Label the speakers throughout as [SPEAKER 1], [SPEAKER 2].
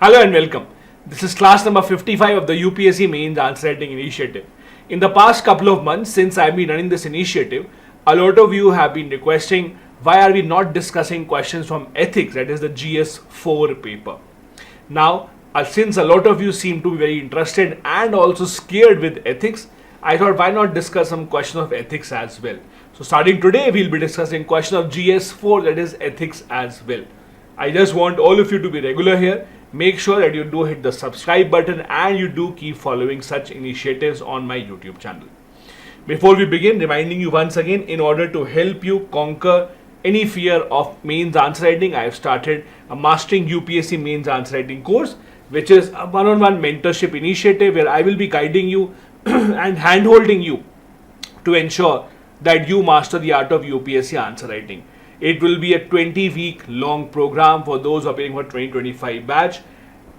[SPEAKER 1] Hello and welcome. This is class number 55 of the UPSC Mains Answer Writing Initiative. In the past couple of months since I've been running this initiative, a lot of you have been requesting why are we not discussing questions from ethics, that is the GS4 paper. Now, since a lot of you seem to be very interested and also scared with ethics, I thought why not discuss some questions of ethics as well. So starting today, we'll be discussing question of GS4, that is ethics as well. I just want all of you to be regular here. Make sure that you do hit the subscribe button and you do keep following such initiatives on my YouTube channel. Before we begin, reminding you once again, in order to help you conquer any fear of mains answer writing, I have started a Mastering UPSC Mains Answer Writing course, which is a one-on-one mentorship initiative where I will be guiding you and hand-holding you to ensure that you master the art of UPSC answer writing. It will be a 20-week long program for those appearing for 2025 batch.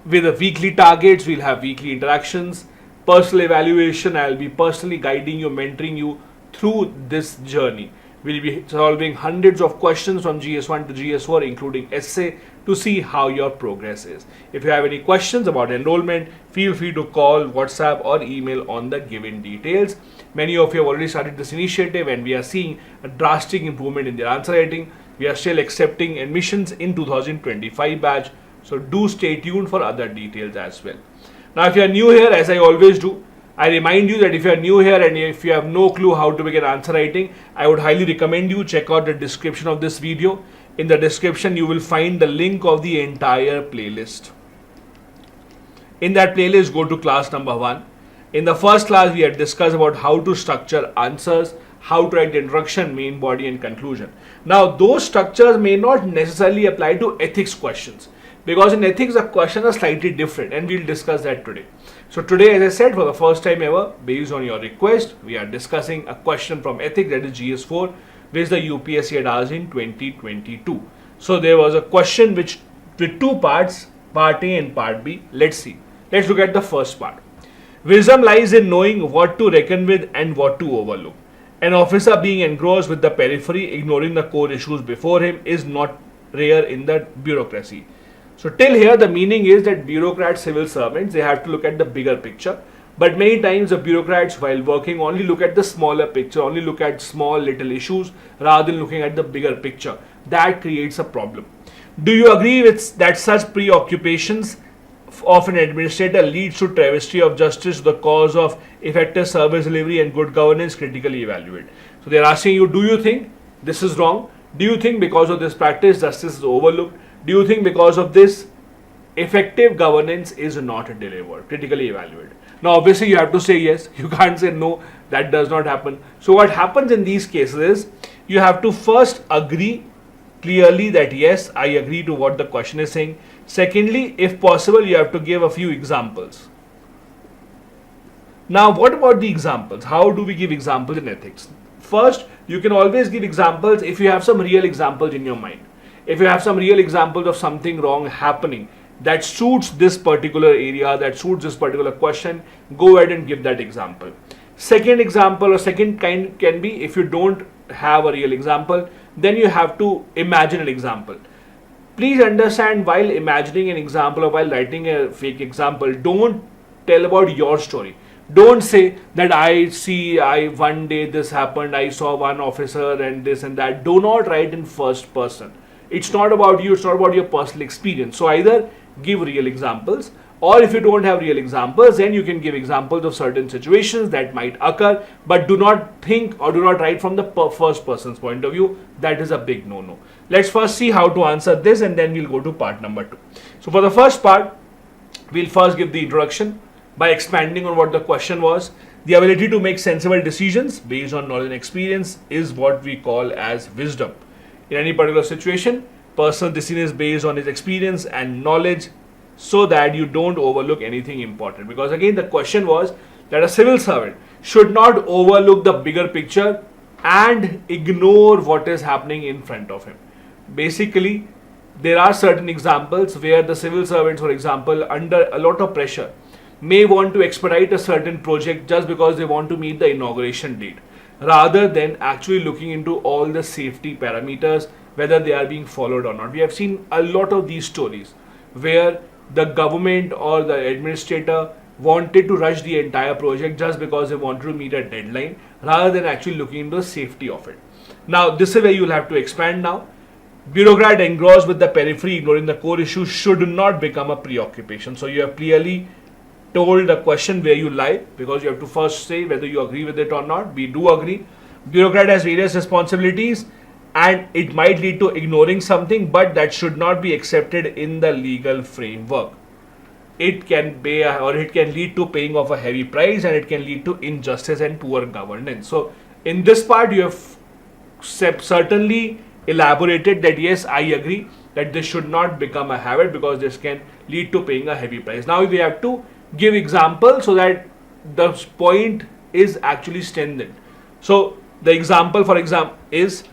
[SPEAKER 1] With the weekly targets, we'll have weekly interactions, personal evaluation. I'll be personally guiding you, mentoring you through this journey. We'll be solving hundreds of questions from GS1 to GS4, including essay, to see how your progress is. If you have any questions about enrollment, feel free to call, WhatsApp or email on the given details. Many of you have already started this initiative and we are seeing a drastic improvement in their answer writing. We are still accepting admissions in 2025 batch. So do stay tuned for other details as well. Now, if you are new here, as I always do, I remind you that if you are new here and if you have no clue how to begin answer writing, I would highly recommend you check out the description of this video. In the description, you will find the link of the entire playlist. In that playlist, go to class number 1. In the first class, we had discussed about how to structure answers, how to write the introduction, main body and conclusion. Now, those structures may not necessarily apply to ethics questions, because in ethics, the questions are slightly different and we'll discuss that today. So today, as I said, for the first time ever, based on your request, we are discussing a question from ethics, that is GS4, which the UPSC had asked in 2022. So there was a question with two parts, part A and part B. Let's see. Let's look at the first part. Wisdom lies in knowing what to reckon with and what to overlook. An officer being engrossed with the periphery, ignoring the core issues before him, is not rare in the bureaucracy. So till here, the meaning is that bureaucrats, civil servants, they have to look at the bigger picture. But many times the bureaucrats, while working, only look at the smaller picture, only look at small little issues rather than looking at the bigger picture. That creates a problem. Do you agree with that such preoccupations of an administrator leads to travesty of justice, the cause of effective service delivery and good governance? Critically evaluate. So they are asking you, do you think this is wrong? Do you think because of this practice justice is overlooked? Do you think because of this effective governance is not delivered? Critically evaluate. Now obviously you have to say yes. You can't say no, that does not happen. So what happens in these cases is you have to first agree clearly that yes, I agree to what the question is saying. Secondly, if possible, you have to give a few examples. Now, what about the examples? How do we give examples in ethics? First, you can always give examples if you have some real examples in your mind. If you have some real examples of something wrong happening that suits this particular area, that suits this particular question, go ahead and give that example. Second example or second kind can be if you don't have a real example, then you have to imagine an example. Please understand, while imagining an example or while writing a fake example, don't tell about your story. Don't say that one day this happened, I saw one officer and this and that. Do not write in first person. It's not about you, it's not about your personal experience. So either give real examples, or if you don't have real examples, then you can give examples of certain situations that might occur, but do not think or do not write from the first person's point of view. That is a big no-no. Let's first see how to answer this and then we'll go to part number 2. So for the first part, we'll first give the introduction by expanding on what the question was. The ability to make sensible decisions based on knowledge and experience is what we call as wisdom. In any particular situation, personal decision is based on his experience and knowledge, so that you don't overlook anything important. Because again, the question was that a civil servant should not overlook the bigger picture and ignore what is happening in front of him. Basically, there are certain examples where the civil servants, for example, under a lot of pressure, may want to expedite a certain project just because they want to meet the inauguration date, rather than actually looking into all the safety parameters, whether they are being followed or not. We have seen a lot of these stories where the government or the administrator wanted to rush the entire project just because they wanted to meet a deadline rather than actually looking into the safety of it. Now, this is where you'll have to expand now. Bureaucrat engrossed with the periphery, ignoring the core issue, should not become a preoccupation. So you have clearly told the question where you lie, because you have to first say whether you agree with it or not. We do agree. Bureaucrat has various responsibilities and it might lead to ignoring something, but that should not be accepted in the legal framework. It can be or it can lead to paying of a heavy price, and it can lead to injustice and poor governance. So in this part you have certainly elaborated that yes, I agree that this should not become a habit because this can lead to paying a heavy price. Now we have to give examples so that the point is actually strengthened. So the example, for example, is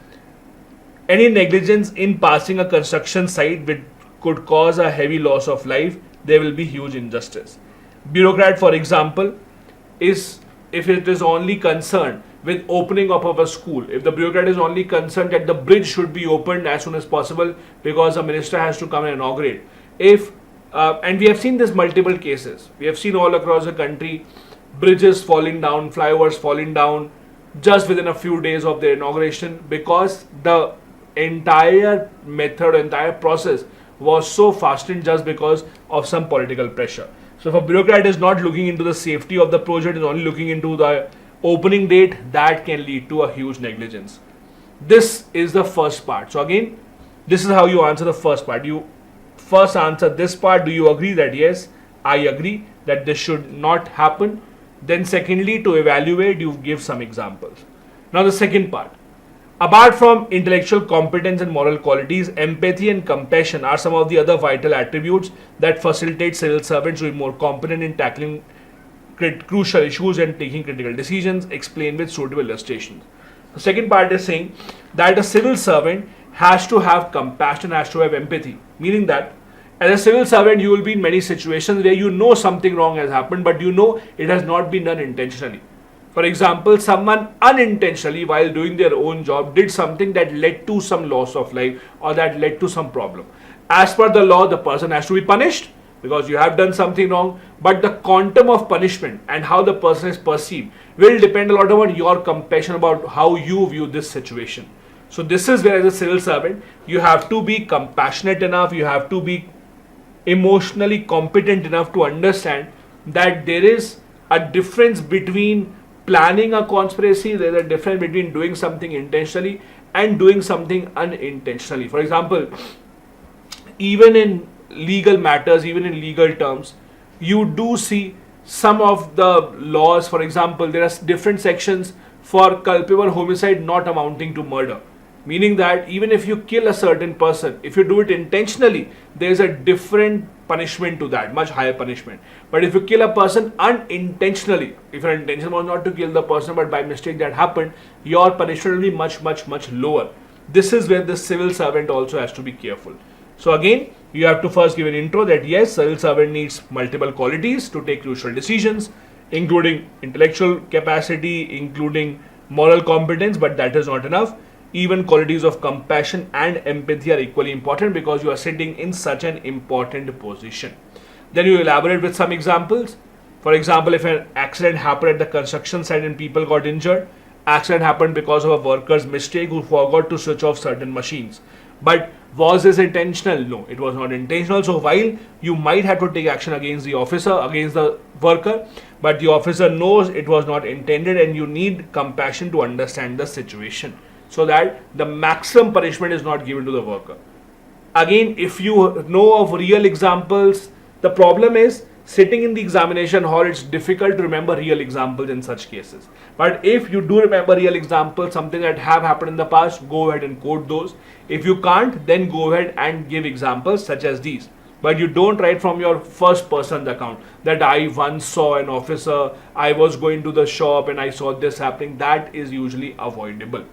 [SPEAKER 1] any negligence in passing a construction site which could cause a heavy loss of life, there will be huge injustice. Bureaucrat, for example, is if it is only concerned with opening up of a school, if the bureaucrat is only concerned that the bridge should be opened as soon as possible because a minister has to come and inaugurate. And we have seen this multiple cases. We have seen all across the country bridges falling down, flyovers falling down just within a few days of their inauguration because the entire method, entire process was so fastened just because of some political pressure. So if a bureaucrat is not looking into the safety of the project, is only looking into the opening date, that can lead to a huge negligence. This is the first part. So again, this is how you answer the first part. You first answer this part. Do you agree that yes, I agree that this should not happen? Then secondly, to evaluate, you give some examples. Now the second part. Apart from intellectual competence and moral qualities, empathy and compassion are some of the other vital attributes that facilitate civil servants to be more competent in tackling crucial issues and taking critical decisions, explained with suitable illustrations. The second part is saying that a civil servant has to have compassion, has to have empathy, meaning that as a civil servant, you will be in many situations where you know something wrong has happened, but you know it has not been done intentionally. For example, someone unintentionally, while doing their own job, did something that led to some loss of life or that led to some problem. As per the law, the person has to be punished because you have done something wrong, but the quantum of punishment and how the person is perceived will depend a lot on your compassion about how you view this situation. So this is where, as a civil servant, you have to be compassionate enough, you have to be emotionally competent enough to understand that there is a difference between planning a conspiracy, there is a difference between doing something intentionally and doing something unintentionally. For example, even in legal matters, even in legal terms, you do see some of the laws. For example, there are different sections for culpable homicide not amounting to murder, meaning that even if you kill a certain person, if you do it intentionally, there is a different punishment to that, much higher punishment. But if you kill a person unintentionally, if your intention was not to kill the person but by mistake that happened, your punishment will be much lower. This is where the civil servant also has to be careful. So again, you have to first give an intro that yes, civil servant needs multiple qualities to take crucial decisions, including intellectual capacity, including moral competence, but that is not enough. Even qualities of compassion and empathy are equally important because you are sitting in such an important position. Then you elaborate with some examples. For example, if an accident happened at the construction site and people got injured, accident happened because of a worker's mistake who forgot to switch off certain machines. But was this intentional? No, it was not intentional. So while you might have to take action against the officer, against the worker, but the officer knows it was not intended, and you need compassion to understand the situation, so that the maximum punishment is not given to the worker. Again, if you know of real examples, the problem is sitting in the examination hall, it's difficult to remember real examples in such cases. But if you do remember real examples, something that have happened in the past, go ahead and quote those. If you can't, then go ahead and give examples such as these. But you don't write from your first person account that I once saw an officer, I was going to the shop and I saw this happening. That is usually avoidable.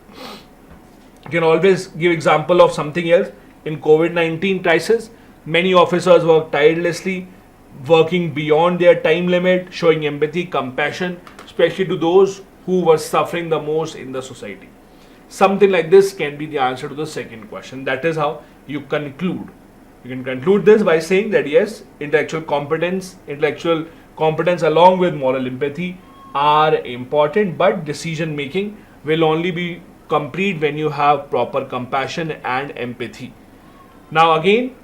[SPEAKER 1] You can always give example of something else. In COVID-19 crisis, many officers worked tirelessly, working beyond their time limit, showing empathy, compassion, especially to those who were suffering the most in the society. Something like this can be the answer to the second question. That is how you conclude. You can conclude this by saying that yes, intellectual competence along with moral empathy are important, but decision making will only be complete when you have proper compassion and empathy. Now again,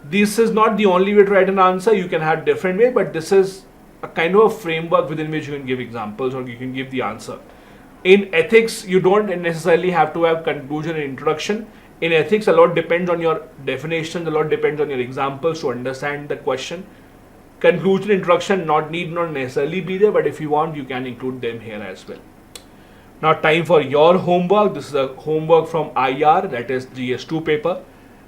[SPEAKER 1] this is not the only way to write an answer. You can have different way, but this is a kind of a framework within which you can give examples or you can give the answer. In ethics, you don't necessarily have to have conclusion and introduction. In ethics, a lot depends on your definition, a lot depends on your examples to understand the question. Conclusion, introduction need not necessarily be there, but if you want, you can include them here as well. Now time for your homework. This is a homework from IR, that is GS2 paper,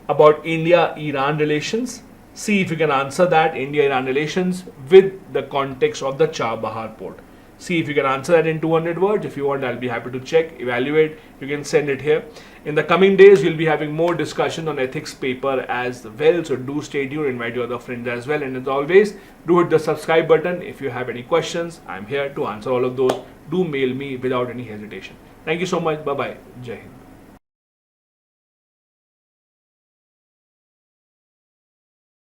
[SPEAKER 1] about India-Iran relations. See if you can answer that, India-Iran relations with the context of the Chabahar port. See if you can answer that in 200 words. If you want, I'll be happy to check, evaluate. You can send it here. In the coming days, we'll be having more discussion on ethics paper as well. So do stay tuned, invite your other friends as well. And as always, do hit the subscribe button. If you have any questions, I'm here to answer all of those. Do mail me without any hesitation. Thank you so much. Bye-bye. Jai Hind.